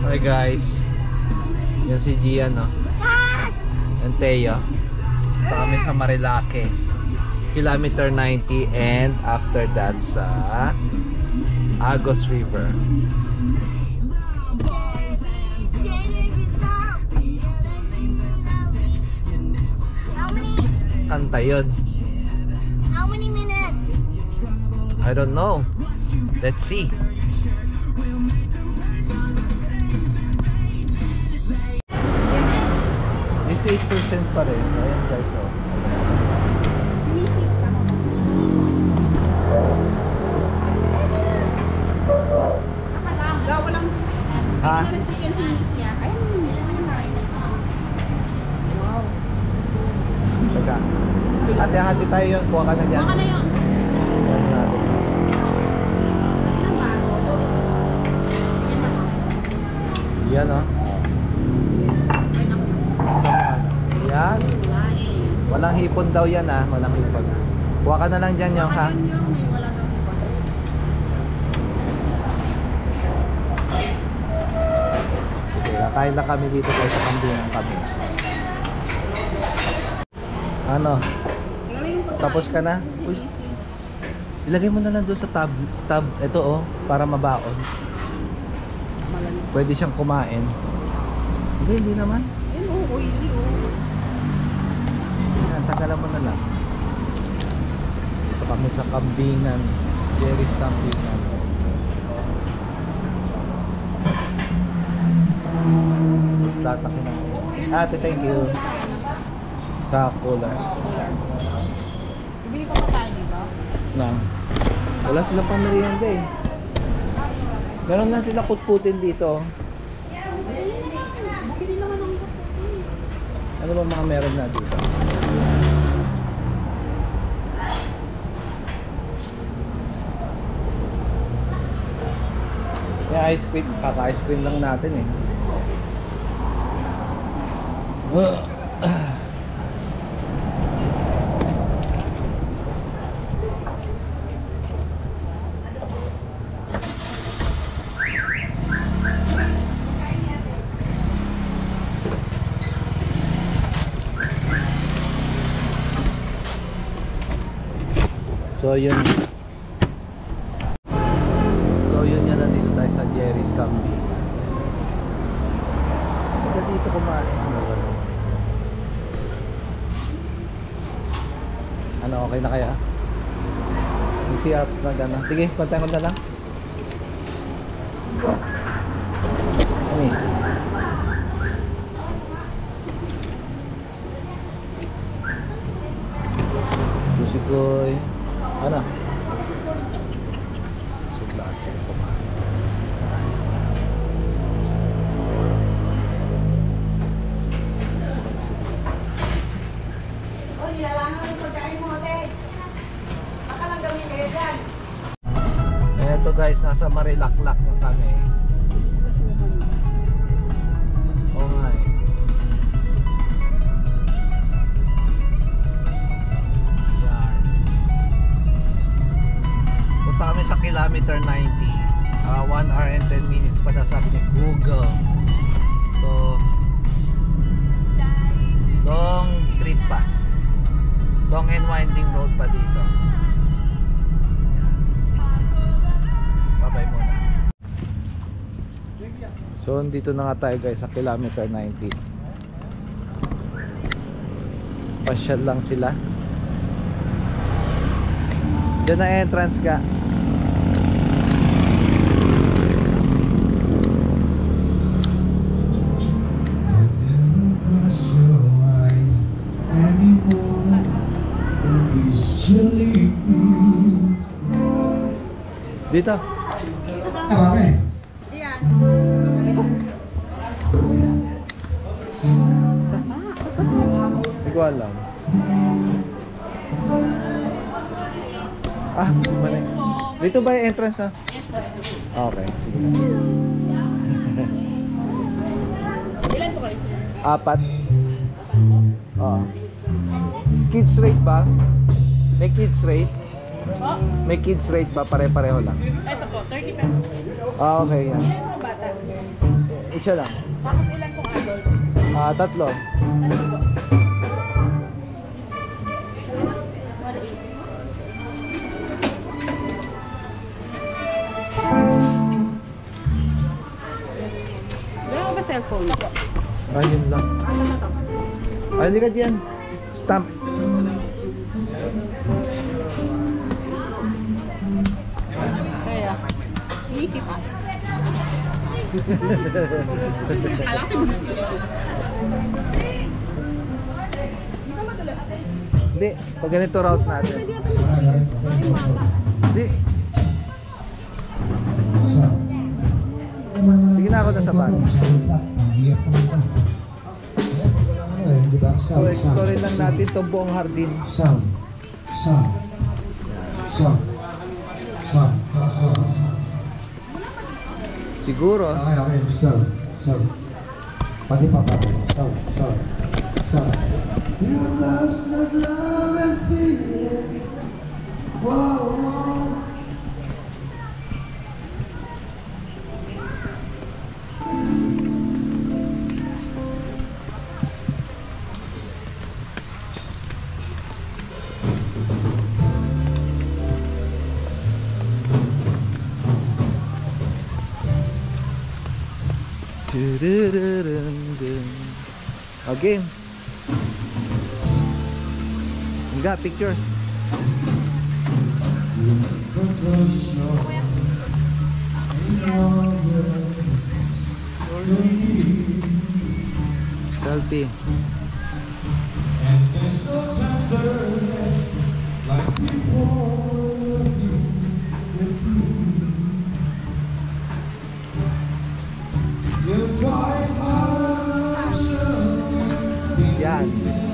Hi guys, yan si Gian, no? And Teo. Ito kami sa Marilake, kilometer 90, and after that sa Agos River. Kanta yun. How many minutes? I don't know. Let's see. Ito 8% pa rin. Ayan guys, oh. Walang Ha? chicken sinisya. Wow. Teka. Hati-hati tayo yun. Kuha ka na dyan. Baka na yun. Kuha na natin. Yan, oh. Yan. Walang hipon daw yan, ah. Walang hipon. Kuha ka na lang dyan yung, ha? Sige, kakain na kami dito guys sa kambingan kami. Ano? Tapos ka na? Uy. Ilagay mo na lang doon sa tab. Ito, oh. Para mabaon. Pwede siyang kumain. Hindi naman. Tagalan mo na lang. Ito kami sa kambingan, Jerry's Kambingan. Tapos lahat na kinain. Ate, thank you. Sa cooler. Ibili pa ba tayo dito? Na. Wala silang pamerienda eh. Meron na sila kutputin dito. Bili naman ng Ano ba mga meron na dito? May ice cream, kaka-ice cream lang natin eh. So yun yan, nandito tayo sa Jerry's Kambingan. Ito dito kumain. Ano, okay na kaya? Easy up na gana. Sige, kontakin ko na lang. Miss. Busikoy. Ano? Suglaan sila kumain. Oh, nilalangan mo pagkain mo, ate. Baka lang gawin kayo dyan. Eto guys, nasa Marilaklak na kami. Oo nga eh. Punta kami sa kilometer 90. 1 hour and 10 minutes pa daw sabi ni Google. So long trip pa. Long and winding road pa dito. Bye-bye muna. So dito na nga tayo guys sa kilometer 90. Pasyal lang sila. Diyan na entrance ka. Dito. Ayan. Basa. Hindi ko alam. Ah, mali. Dito ba yung entrance na? Okay, sige. Ilan po kayo, sir? 4. Oo. Kids rate ba? May kids rate? Oh? May kids rate ba? Pare-pareho lang. Ito po, 30 pesos. Ah, okay yan. Ilan po bata? Isa lang. Tapos ilan pong adult? Tatlo. Wala ba cellphone? Ayun lang. Ano na to? Ay, likat yan. Stamp. Kaya, inisip pa. Alam ko inisip. Hindi ka madulas. Hindi, pag ganito route natin. Hindi. Sige na ako na sa van. So, explore lang natin itong buong hardin. Sound. Siguro. Okay. Sound. Pati pa. Sound. You lost the love and feeling. Whoa. Okay. Enggak, picture. Selfie. And there's no tenderness like before you dream. You drive Yan.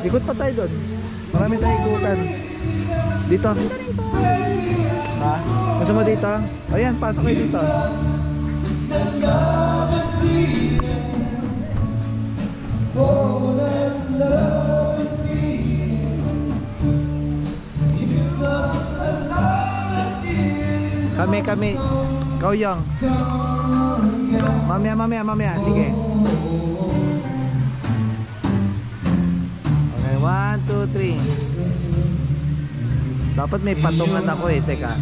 Ikot pa tayo doon. Marami tayong ikutan. Dito. Ha? Gusto mo dito? Ayan, pasok kayo dito. Kami. Kau yang. Mamaya. Sige. Okay, 1, 2, 3. Dapat may patungan ako eh. Teka.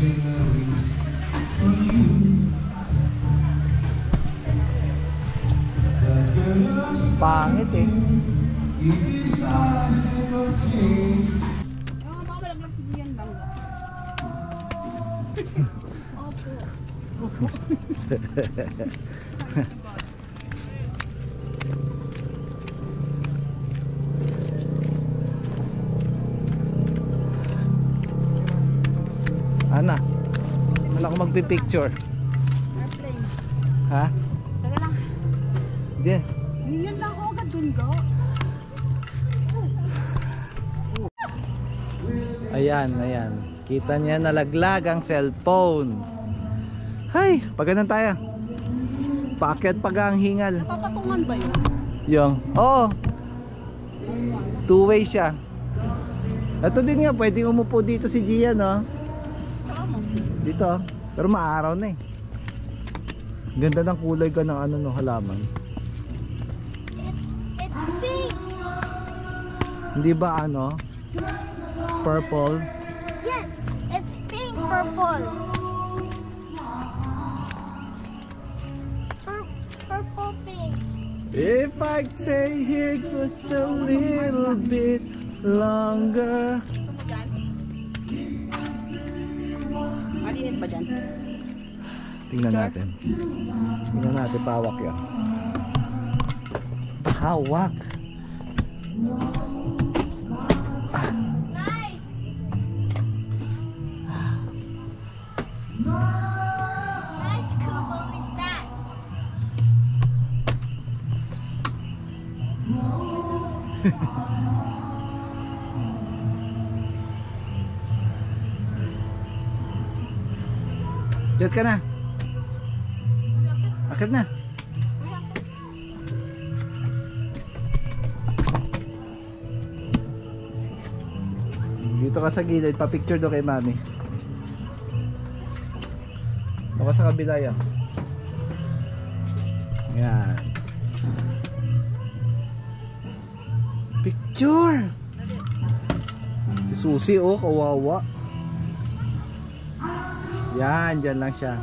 Pangit eh. Baka malaglag si Gian lang. Ana, wala ko magpipicture. Airplane. Ha? Teka lang. Hindi. Hingan lang ako agad dun ka. Ayan. Kita niya nalaglag ang cellphone. Hay, pagano'n tayo. Paakyat pag ang hingal. Napapatungan ba yun? Yung, oo. Two-way siya. Ito din nga, pwedeng umupo dito si Gian, no? Dito, pero maaraw na eh. Ganda ng kulay ka ng ano no, halaman. It's pink. Hindi ba ano? Purple. Yes, it's pink purple. Purple pink. If I stay here just a little bit longer. Malinis ba dyan? Tingnan natin. Pawak yan. Hawak. Nice Kubo is that? Diyan ka na. Akit na. Dito ka sa gilid, pa-picture do kay mami. Ako sa kabila yan. Yan. Picture! Si Susi oh, kawawa. Yan, dyan lang siya.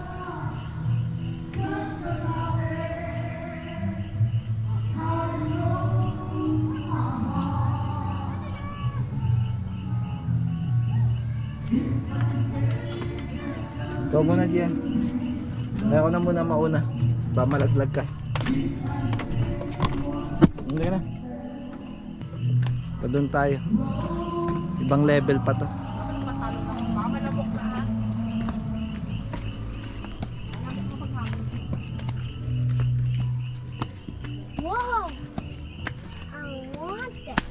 Ikaw muna dyan. Ako na muna mauna. Ba malaglag ka. Hindi ka na. Pa doon tayo. Ibang level pa to. Wow! I want that.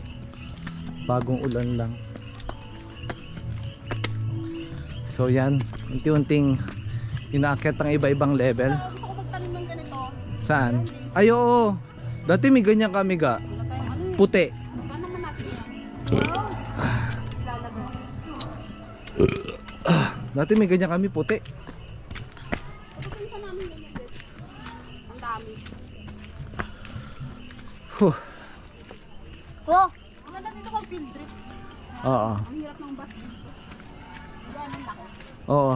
Bagong ulan lang. So yan, unti-unting inaakyat ang iba-ibang level. Gusto ko magtanim ng ganito. Saan? Ay oo. Dati may ganyan kami ga. Puti. Saan naman natin yan? Lalagay. Dati may ganyan kami puti. Ito pinsa namin ganyan guys. Ang dami. Huh. Oh, Ang ganda dito kong field trip. Oo. Ang hirap ng bus dito. Ganun laki. Oo.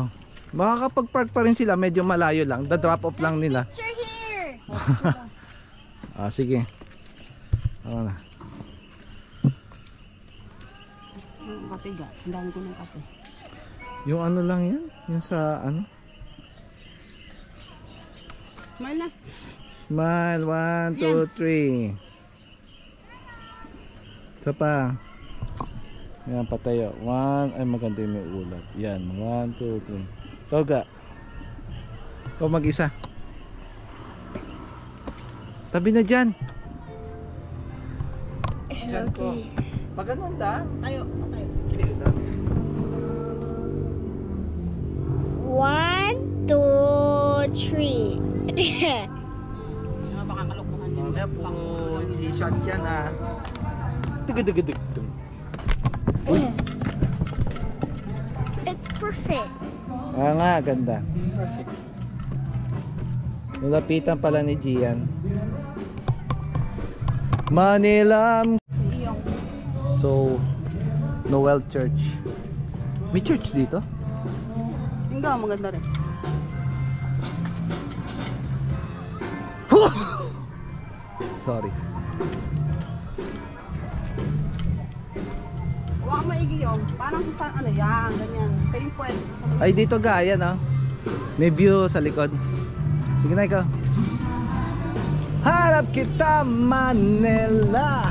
Makakapag-park pa rin sila, medyo malayo lang. The drop off lang nila. picture here. Sige. Ano na. Ang kape ga. Ang dami ko ng kape. Yung ano lang yan? Yung sa ano? Smile na. Smile. 1, 2, 3. Isa pa. Yan, patayo. 1. Ay, maganda yung may ulat. Yan. 1, 2, 3. Toga. Ikaw mag-isa. Tabi na dyan. Dyan ko. Pag ganun lang. Tayo. Tayo. 1, 2, 3. Baka kalokohan din. Mamaya po, t-shirt yan ha. Tugudugudug. It's perfect. Nga, ganda. Perfect. Nalapitan pala ni Gian. Manila. So, Noel Church. May church dito? Yung ga, maganda rin. Sorry. Huwag maigi yung. Parang ano yan, ganyan. Pero yung pwede. Ay, dito gaya no? May view sa likod. Sige na ikaw. Harap kita Manila.